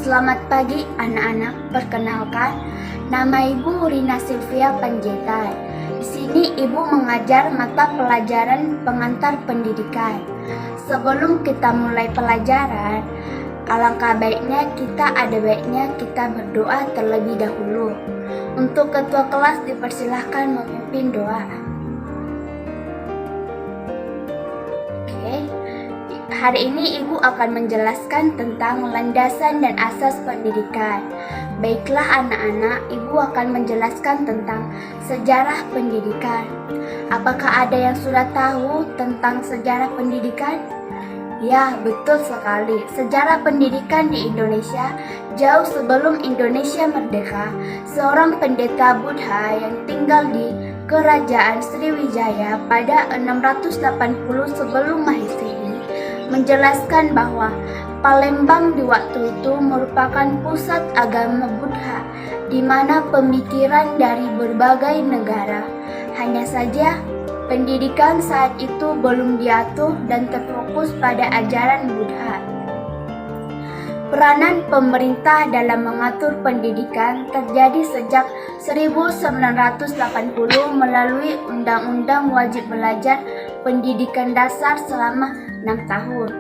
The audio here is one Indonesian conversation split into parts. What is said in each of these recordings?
Selamat pagi anak-anak, perkenalkan, nama Ibu Rina Silvia Panjaitan. Di sini Ibu mengajar mata pelajaran pengantar pendidikan. Sebelum kita mulai pelajaran, alangkah baiknya kita berdoa terlebih dahulu. Untuk ketua kelas dipersilahkan memimpin doa. Hari ini Ibu akan menjelaskan tentang landasan dan asas pendidikan. Baiklah anak-anak, Ibu akan menjelaskan tentang sejarah pendidikan. Apakah ada yang sudah tahu tentang sejarah pendidikan? Ya, betul sekali. Sejarah pendidikan di Indonesia jauh sebelum Indonesia merdeka, seorang pendeta Buddha yang tinggal di Kerajaan Sriwijaya pada 680 sebelum Masehi menjelaskan bahwa Palembang di waktu itu merupakan pusat agama Buddha di mana pemikiran dari berbagai negara. Hanya saja pendidikan saat itu belum diatur dan terfokus pada ajaran Buddha. Peranan pemerintah dalam mengatur pendidikan terjadi sejak 1980 melalui Undang-Undang Wajib Belajar Pendidikan Dasar selama 6 tahun.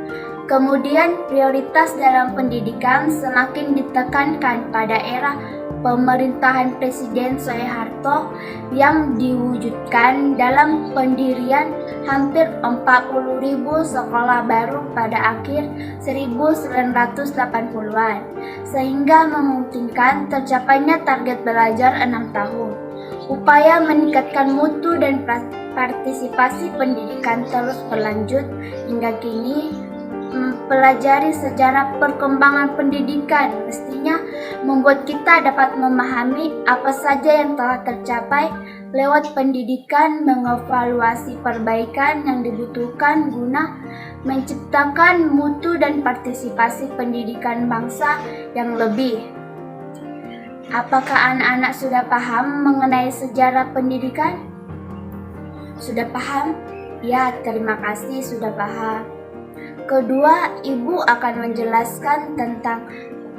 Kemudian prioritas dalam pendidikan semakin ditekankan pada era pemerintahan Presiden Soeharto yang diwujudkan dalam pendirian hampir 40.000 sekolah baru pada akhir 1980-an, sehingga memungkinkan tercapainya target belajar 6 tahun. Upaya meningkatkan mutu dan partisipasi pendidikan terus berlanjut hingga kini. Mempelajari sejarah perkembangan pendidikan mestinya membuat kita dapat memahami apa saja yang telah tercapai lewat pendidikan, mengevaluasi perbaikan yang dibutuhkan guna menciptakan mutu dan partisipasi pendidikan bangsa yang lebih. Apakah anak-anak sudah paham mengenai sejarah pendidikan? Sudah paham? Ya, terima kasih sudah paham. Kedua, Ibu akan menjelaskan tentang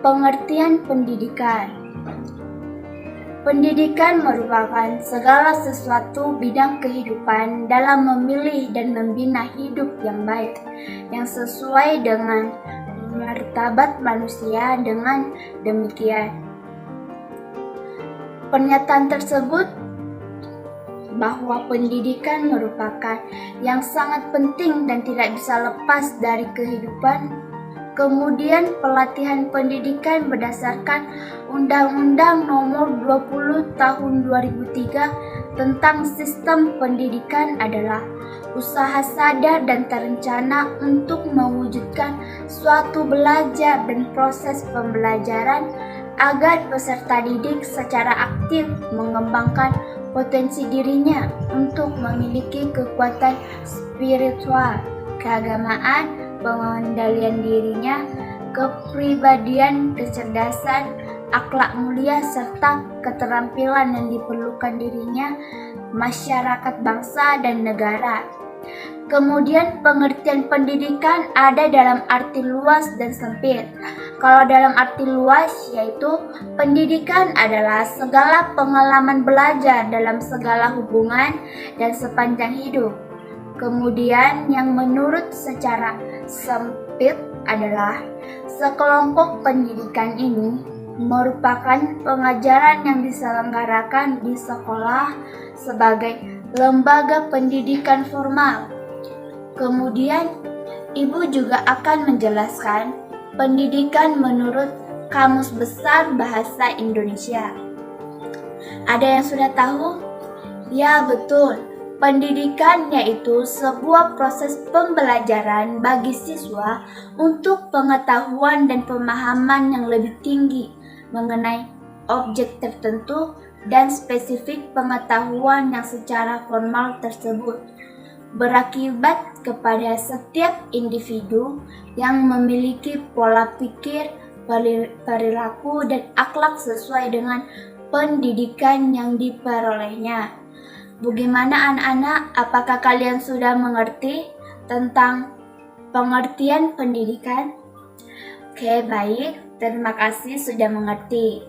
pengertian pendidikan. Pendidikan merupakan segala sesuatu bidang kehidupan dalam memilih dan membina hidup yang baik, yang sesuai dengan martabat manusia. Dengan demikian, pernyataan tersebut bahwa pendidikan merupakan yang sangat penting dan tidak bisa lepas dari kehidupan. Kemudian pelatihan pendidikan berdasarkan Undang-Undang Nomor 20 Tahun 2003 tentang Sistem Pendidikan adalah usaha sadar dan terencana untuk mewujudkan suatu belajar dan proses pembelajaran agar peserta didik secara aktif mengembangkan potensi dirinya untuk memiliki kekuatan spiritual, keagamaan, pengendalian dirinya, kepribadian, kecerdasan, akhlak mulia, serta keterampilan yang diperlukan dirinya, masyarakat, bangsa, dan negara. Kemudian pengertian pendidikan ada dalam arti luas dan sempit. Kalau dalam arti luas yaitu pendidikan adalah segala pengalaman belajar dalam segala hubungan dan sepanjang hidup. Kemudian yang menurut secara sempit adalah sekelompok pendidikan ini merupakan pengajaran yang diselenggarakan di sekolah sebagai lembaga pendidikan formal. Kemudian, Ibu juga akan menjelaskan pendidikan menurut Kamus Besar Bahasa Indonesia. Ada yang sudah tahu? Ya, betul. Pendidikan yaitu sebuah proses pembelajaran bagi siswa untuk pengetahuan dan pemahaman yang lebih tinggi mengenai objek tertentu dan spesifik pengetahuan yang secara formal tersebut berakibat kepada setiap individu yang memiliki pola pikir, perilaku, dan akhlak sesuai dengan pendidikan yang diperolehnya. Bagaimana anak-anak? Apakah kalian sudah mengerti tentang pengertian pendidikan? Oke, baik. Terima kasih sudah mengerti.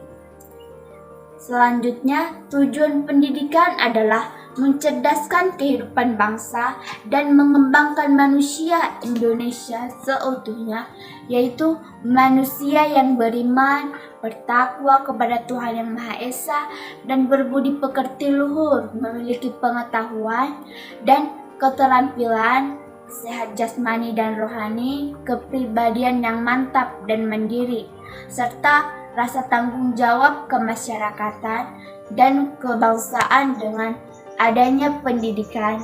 Selanjutnya, tujuan pendidikan adalah mencerdaskan kehidupan bangsa dan mengembangkan manusia Indonesia seutuhnya, yaitu manusia yang beriman, bertakwa kepada Tuhan Yang Maha Esa, dan berbudi pekerti luhur, memiliki pengetahuan dan keterampilan, sehat jasmani dan rohani, kepribadian yang mantap dan mandiri, serta rasa tanggung jawab kemasyarakatan dan kebangsaan. Dengan adanya pendidikan,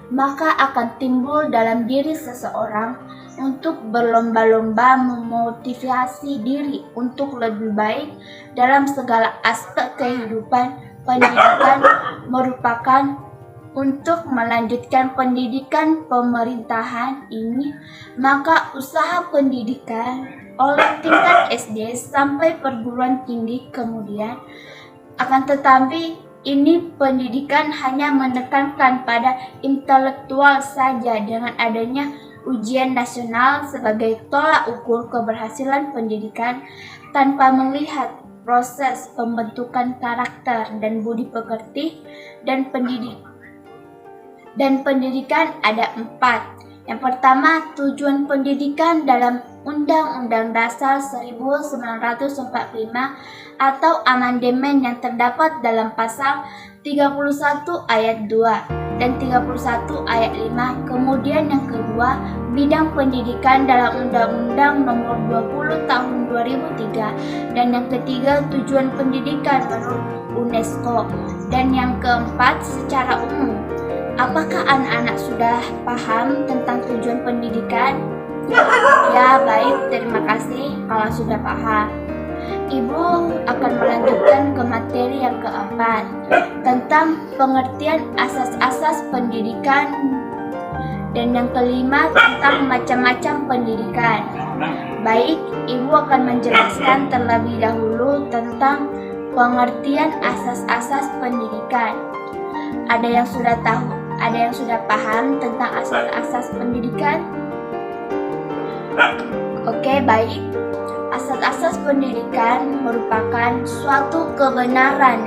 maka akan timbul dalam diri seseorang untuk berlomba-lomba memotivasi diri untuk lebih baik dalam segala aspek kehidupan. Pendidikan merupakan untuk melanjutkan pendidikan pemerintahan ini, maka usaha pendidikan oleh tingkat SD sampai perguruan tinggi kemudian. Akan tetapi ini pendidikan hanya menekankan pada intelektual saja dengan adanya ujian nasional sebagai tolak ukur keberhasilan pendidikan tanpa melihat proses pembentukan karakter dan budi pekerti. Dan pendidikan ada 4. Yang pertama, tujuan pendidikan dalam Undang-Undang Dasar 1945 atau amandemen yang terdapat dalam pasal 31 ayat 2 dan 31 ayat 5. Kemudian yang kedua, bidang pendidikan dalam Undang-Undang Nomor 20 Tahun 2003, dan yang ketiga, tujuan pendidikan menurut UNESCO. Dan yang keempat, secara umum. Apakah anak-anak sudah paham tentang tujuan pendidikan? Ya, baik, terima kasih kalau sudah paham. Ibu akan melanjutkan ke materi yang keempat tentang pengertian asas-asas pendidikan, dan yang kelima tentang macam-macam pendidikan. Baik, Ibu akan menjelaskan terlebih dahulu tentang pengertian asas-asas pendidikan. Ada yang sudah tahu? Ada yang sudah paham tentang asas-asas pendidikan? Oke, baik. Asas-asas pendidikan merupakan suatu kebenaran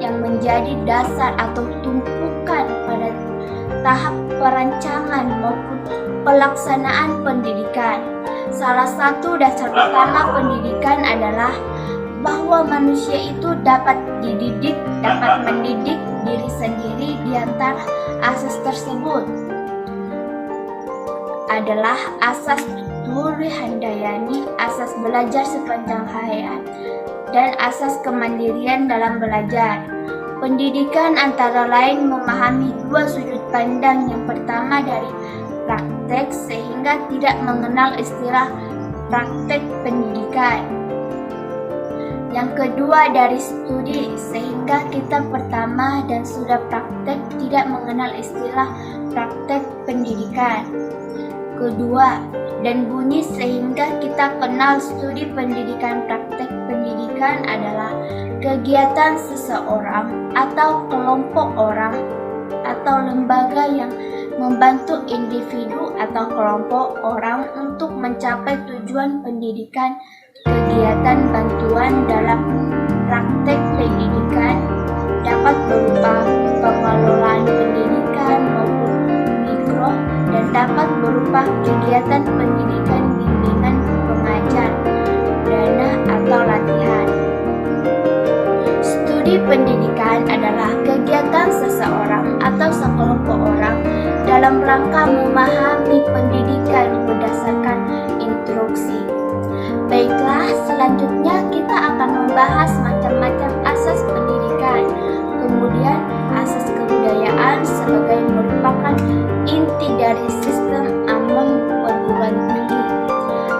yang menjadi dasar atau tumpukan pada tahap perancangan maupun pelaksanaan pendidikan. Salah satu dasar utama pendidikan adalah bahwa manusia itu dapat mendidik diri sendiri. Di antara asas tersebut adalah asas Turi Handayani, asas belajar sepanjang hayat, dan asas kemandirian dalam belajar. Pendidikan antara lain memahami dua sudut pandang. Yang pertama dari praktek, sehingga tidak mengenal istilah praktek pendidikan. Yang kedua dari studi, sehingga kita pertama dan sudah praktek tidak mengenal istilah praktek pendidikan. Kedua, dan bunyi, sehingga kita kenal studi pendidikan. Praktek pendidikan adalah kegiatan seseorang atau kelompok orang atau lembaga yang membantu individu atau kelompok orang untuk mencapai tujuan pendidikan. Kegiatan bantuan dalam praktek pendidikan dapat berupa pengelolaan pendidikan maupun mikro, dan dapat berupa kegiatan pendidikan, bimbingan pengajar, dana atau latihan. Studi pendidikan adalah kegiatan seseorang atau sekelompok orang dalam rangka memahami pendidikan berdasarkan instruksi. Baiklah, selanjutnya kita akan membahas macam-macam asas pendidikan. Kemudian asas kebudayaan sebagai merupakan inti dari sistem aman perguruan tinggi.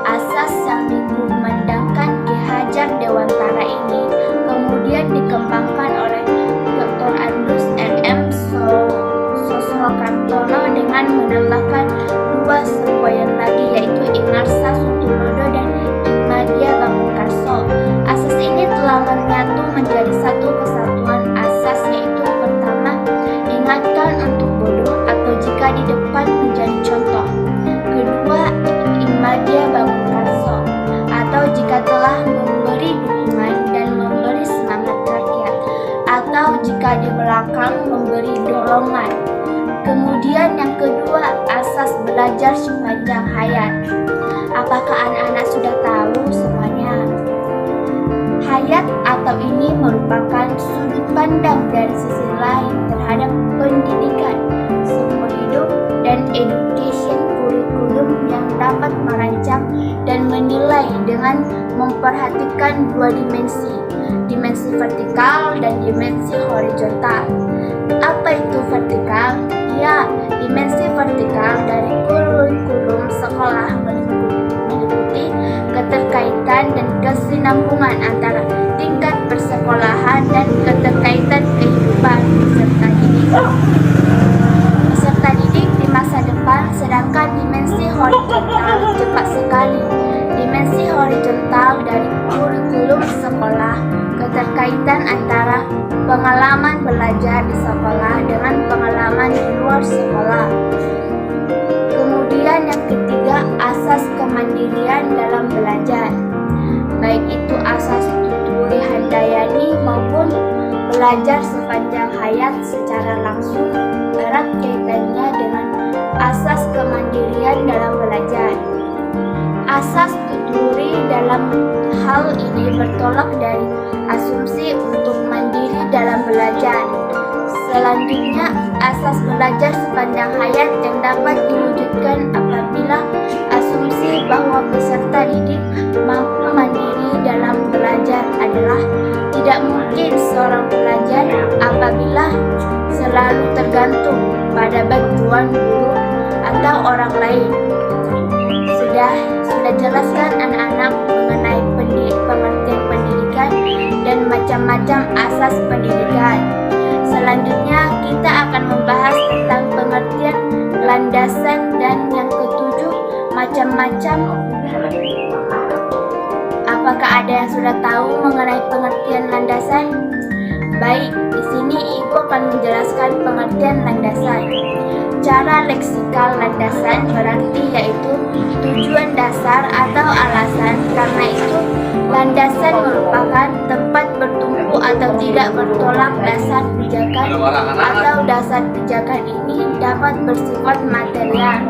Asas yang dikumandangkan Ki Hajar Dewantara ini kemudian dikembangkan oleh Dr. Andrus M.M. Sosrokartono dengan menambahkan dua semboyan lagi, yaitu Inarsa Sutulodo dan Ihmadiyah Bangkarso. Asas ini telah belajar sepanjang hayat. Apakah anak-anak sudah tahu semuanya? Hayat atau ini merupakan sudut pandang dari sisi lain terhadap pendidikan seumur hidup dan education kurikulum yang dapat merancang dan menilai dengan memperhatikan dua dimensi, dimensi vertikal dan dimensi horizontal. Apa itu vertikal? Ya, dimensi vertikal dari kurikulum sekolah meliputi keterkaitan dan kesinambungan antara tingkat persekolahan dan keterkaitan kehidupan peserta didik di masa depan, sedangkan dimensi horizontal cepat sekali. Dimensi horizontal dari kurikulum sekolah, keterkaitan antara pengalaman belajar di sekolah dengan pengalaman di luar sekolah. Kemudian yang ketiga, asas kemandirian dalam belajar. Baik itu asas tuturi handayani maupun belajar sepanjang hayat secara langsung erat kaitannya dengan asas kemandirian dalam belajar. Asas tuturi dalam hal ini bertolak dari asumsi untuk mandiri dalam belajar. Selanjutnya, asas belajar sepanjang hayat yang dapat diwujudkan apabila asumsi bahwa peserta didik mampu mandiri dalam belajar adalah tidak mungkin seorang pelajar apabila selalu tergantung pada bantuan guru atau orang lain. Sudah jelaskan anak-anak mengenai pengertian pendidikan dan macam-macam asas pendidikan. Selanjutnya kita akan membahas tentang pengertian landasan dan yang ketujuh macam-macam. Apakah ada yang sudah tahu mengenai pengertian landasan? Baik, di sini Ibu akan menjelaskan pengertian landasan. Cara leksikal landasan berarti yaitu tujuan dasar atau alasan. Karena itu, landasan merupakan tempat bertumpu atau tidak bertolak dasar pijakan, atau dasar pijakan ini dapat bersifat material.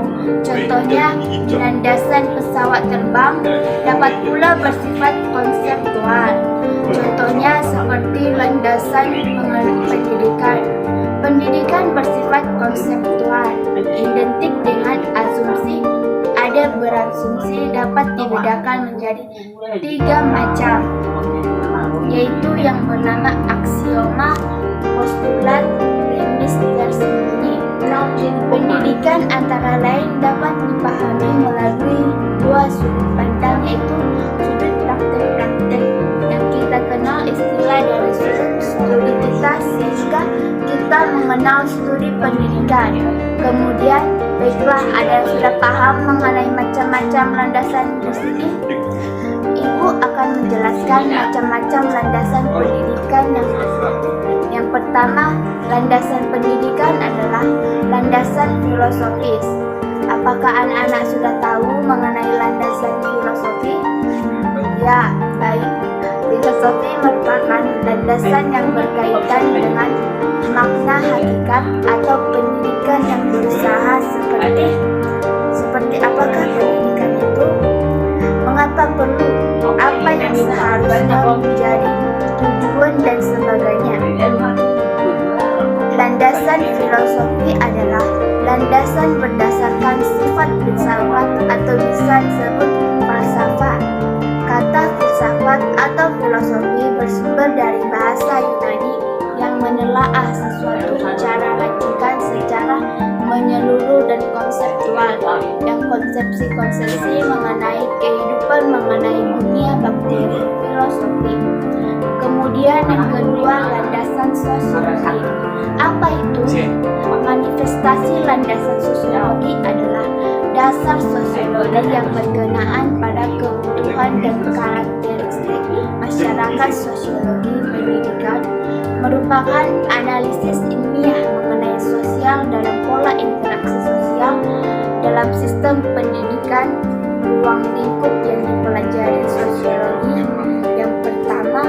Contohnya, landasan pesawat terbang dapat pula bersifat konseptual. Contohnya seperti landasan pendidikan. Pendidikan bersifat konseptual, identik dengan asumsi. Ada berasumsi dapat dibedakan menjadi 3 macam, yaitu yang bernama aksioma, postulat, premis tersembunyi. Pendidikan antara lain dapat dipahami melalui 2 sudut pandang, yaitu sudut praktek-praktek yang kita kenal istilah dari sudut studi kita, sehingga kita mengenal studi pendidikan. Kemudian, baiklah, ada yang sudah paham mengenai macam-macam landasan di sini. Ibu akan menjelaskan macam-macam landasan pendidikan yang pertama, landasan pendidikan adalah landasan filosofis. Apakah anak-anak sudah tahu mengenai landasan filosofi? Ya, baik. Filosofi merupakan landasan yang berkaitan dengan makna hakikat atau pendidikan yang berusaha seperti apakah pendidikan itu, mengapa perlu, apa yang seharusnya menjadi tujuan dan sebagainya. Landasan filosofi adalah landasan berdasarkan sifat filsafat atau bisa disebut falsafah. Kata filsafat atau filosofi bersumber dari bahasa Yunani yang menelaah sesuatu secara racikan, secara menyeluruh dan konseptual, yang konsepsi-konsepsi mengenai kehidupan, mengenai dunia bakteri, filosofi. Kemudian yang kedua, landasan sosiologi. Apa itu? Manifestasi landasan sosiologi adalah dasar sosiologi yang berkenaan pada kebutuhan dan karakteristik masyarakat. Sosiologi pendidikan merupakan analisis ilmiah mengenai sosial dalam pola interaksi sosial dalam sistem pendidikan. Ruang lingkup yang dipelajari sosiologi yang pertama,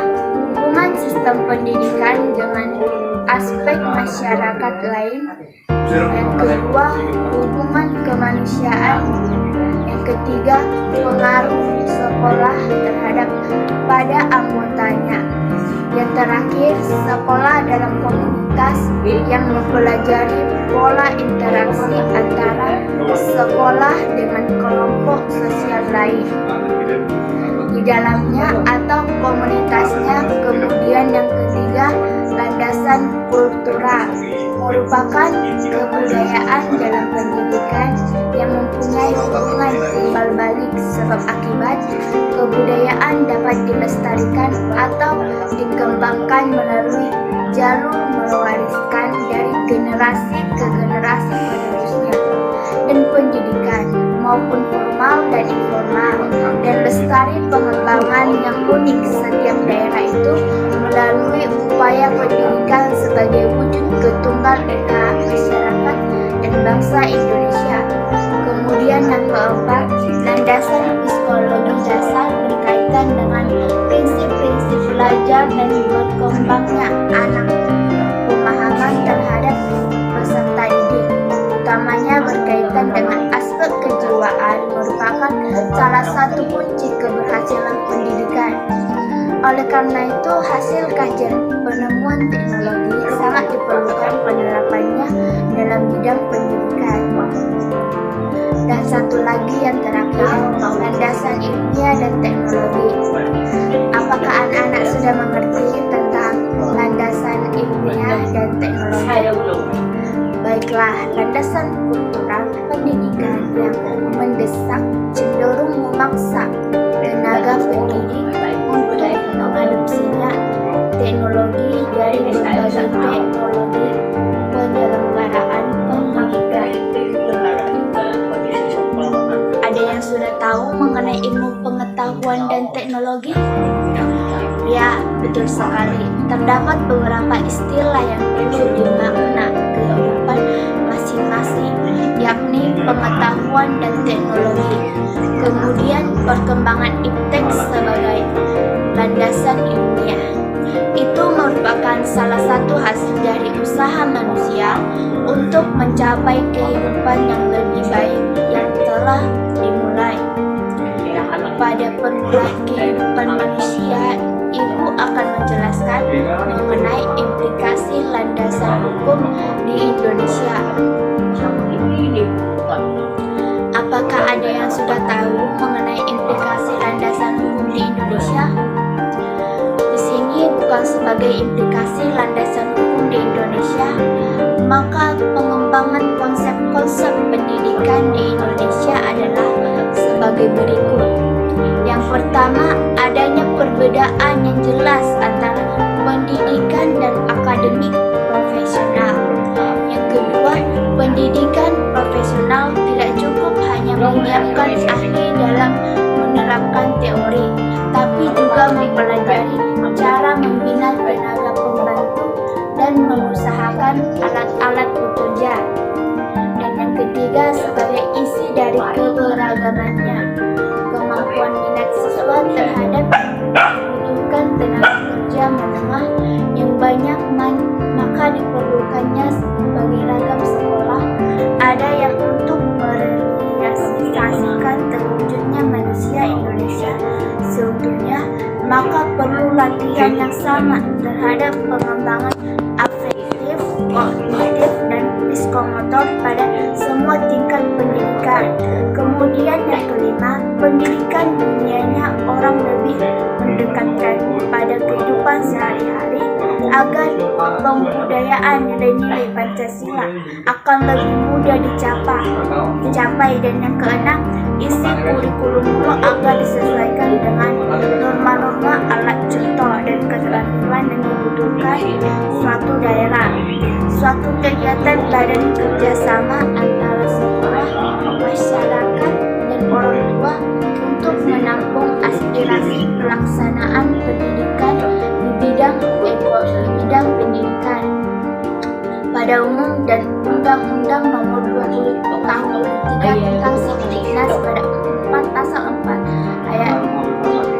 hubungan sistem pendidikan dengan aspek masyarakat lain. Yang kedua, hubungan kemanusiaan. Yang ketiga, pengaruh sekolah terhadap pada anggotanya. Yang terakhir, sekolah dalam komunitas yang mempelajari pola interaksi antara sekolah dengan kelompok sosial lain di dalamnya atau komunitasnya. Kemudian yang ketiga, landasan kultural merupakan kebudayaan dalam pendidikan yang mempunyai hubungan timbal balik sebab akibat. Kebudayaan dapat dilestarikan atau dikembangkan melalui jalur mewariskan dari generasi ke generasi penerusnya, dan pendidikan maupun formal dan informal, dan lestari pengembangan yang unik setiap daerah itu melalui upaya pendidikan sebagai wujud ketunggal ika masyarakat dan bangsa Indonesia. Kemudian yang keempat, landasan psikologi dasar berkaitan dengan prinsip-prinsip belajar dan berkembangnya anak, pemahaman terhadap peserta didik, utamanya berkaitan dengan aspek kejiwaan, merupakan salah satu kunci keberhasilan pendidikan. Oleh karena itu, hasil kajian penemuan teknologi sangat diperlukan penerapannya dalam bidang pendidikan. Dan satu lagi yang terakhir, landasan ilmiah dan teknologi. Apakah anak-anak sudah mengerti tentang landasan ilmiah dan teknologi? Baiklah, landasan kultural pendidikan yang mendesak cenderung memaksa tenaga pendidik untuk mengadopsinya teknologi dari berbagai teknologi penyelenggaraan pendidikan. Ada yang sudah tahu mengenai ilmu pengetahuan dan teknologi? Ya, betul sekali. Terdapat beberapa istilah yang perlu dimakna kehidupan masing-masing, yakni pengetahuan dan teknologi. Kemudian perkembangan iptek sebagai landasan ilmiah. Itu merupakan salah satu hasil dari usaha manusia untuk mencapai kehidupan yang lebih baik yang telah dimulai. Pada permulaan kehidupan manusia, Ibu akan menjelaskan mengenai implikasi landasan hukum di Indonesia. Apakah ada yang sudah tahu mengenai implikasi landasan hukum di Indonesia? Di sini bukan sebagai implikasi landasan hukum di Indonesia, maka pengembangan konsep-konsep pendidikan di Indonesia adalah sebagai berikut. Yang pertama, adanya perbedaan yang jelas antara pendidikan dan akademik profesional. Yang kedua, pendidikan profesional tidak cukup hanya menyiapkan ahli dalam menerapkan teori, tapi juga mempelajari cara membina tenaga pembantu dan mengusahakan alat-alat bekerja. Dan yang ketiga, sebagai isi dari keberagamannya, kemampuan minat siswa terhadap membutuhkan tenaga kerja menengah yang banyak, maka diperlukannya bagi ragam sekolah. Ada yang untuk merealisasikan terwujudnya manusia Indonesia seutuhnya, maka perlu latihan yang sama terhadap pengembangan afektif, kognitif, dan psikomotor pada semua tingkat pendidikan. Kemudian yang kelima, pendidikan dunianya orang lebih mendekatkan pada kehidupan sehari-hari agar pembudayaan nilai-nilai Pancasila akan lebih mudah dicapai. Dan yang keenam, isi kurikulum guru agar disesuaikan dengan norma-norma alat contoh dan keterampilan yang dibutuhkan suatu daerah. Suatu kegiatan badan kerjasama antara sekolah, masyarakat, dan orang tua untuk menampung aspirasi pelaksanaan pendidikan di bidang pendidikan pada umum dan Undang-Undang Nomor 20 Tahun 2003 tentang Sidiknas pada 4 Pasal 4 ayat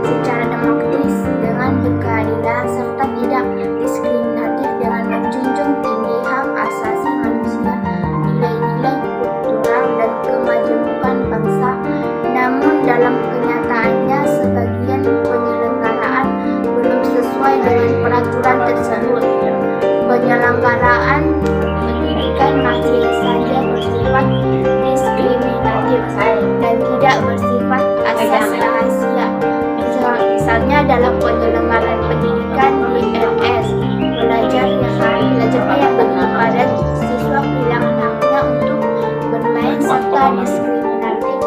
secara demokratis dengan berkeadilan serta tidak diskriminatif dengan menjunjung tinggi hak asasi manusia sesuai dengan peraturan tersebut. Penyelenggaraan pendidikan masih saja bersifat diskriminatif dan tidak bersifat asas rahasia. Misalnya dalam penyelenggaraan pendidikan di MS, belajarnya yang lebih padat, siswa kehilangan haknya untuk bermain serta diskriminatif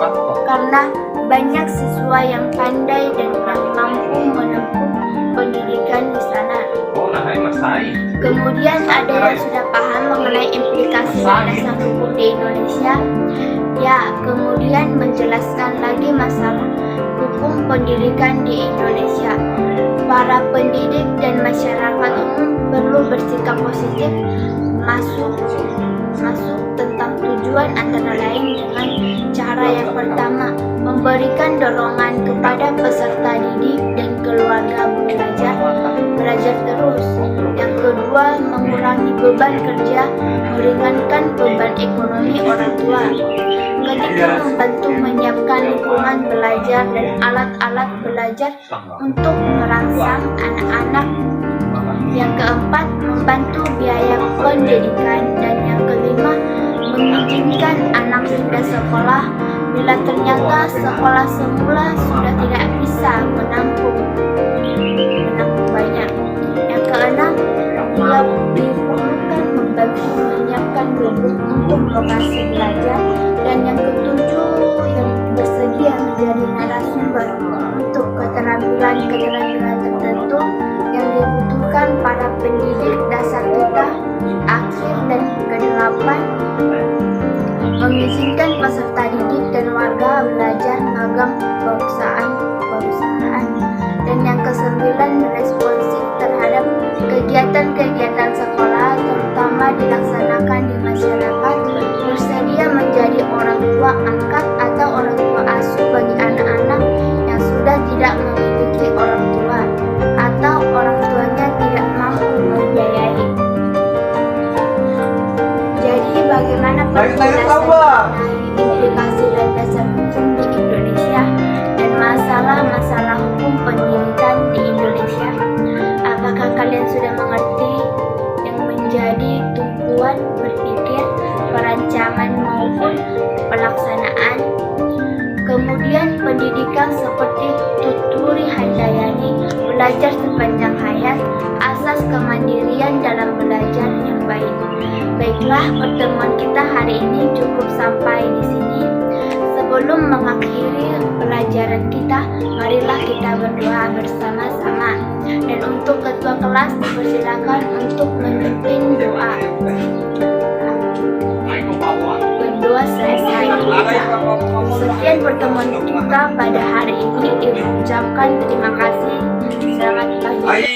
karena banyak siswa yang pandai dan mampu menempuh pendidikan di sana. Kemudian ada yang sudah paham mengenai implikasi landasan hukum di Indonesia. Ya, kemudian menjelaskan lagi masalah hukum pendidikan di Indonesia. Para pendidik dan masyarakat umum perlu bersikap positif masuk tentang tujuan antara lain dengan cara yang pertama, memberikan dorongan kepada peserta didik dan keluarga belajar terus. Yang kedua, mengurangi beban kerja, meringankan beban ekonomi orang tua. Ketiga, membantu menyiapkan lingkungan belajar dan alat-alat belajar untuk merangsang anak-anak. Yang keempat, membantu biaya pendidikan. Dan yang kelima, mengizinkan anak sudah sekolah bila ternyata sekolah semula sudah tidak bisa menampung banyak. Yang keenam, bila diperlukan membantu menyiapkan guru untuk lokasi belajar. Dan yang ketujuh, yang bersedia menjadi narasumber untuk keterampilan tertentu yang dibutuhkan para pendidik dasar kita. Akhir dan kedelapan, mengizinkan peserta didik dan warga belajar magang perusahaan. Dan yang kesembilan, responsif terhadap kegiatan-kegiatan sekolah, terutama dilaksanakan di masyarakat, bersedia menjadi orang tua angkat atau orang tua asuh bagi anak-anak yang sudah tidak memiliki orang tua atau orang tuanya tidak mampu membiayai. Jadi bagaimana penjelasan mengenai implikasi landasan hukum di Indonesia dan masalah-masalah hukum pendidikan di Indonesia? Apakah kalian sudah mengerti yang menjadi tumpuan berpikir, perancangan maupun pelaksanaan? Kemudian pendidikan seperti Tuturi Handayani, belajar sepanjang hayat, asas kemandirian dalam belajar yang baik. Baiklah, pertemuan kita hari ini cukup sampai di sini. Sebelum mengakhiri pelajaran kita, marilah kita berdoa bersama-sama. Dan untuk ketua kelas dipersilakan untuk memimpin doa. Berdoa selesai. Sekian pertemuan kita pada hari ini. Ibu ucapkan terima kasih. Selamat pagi.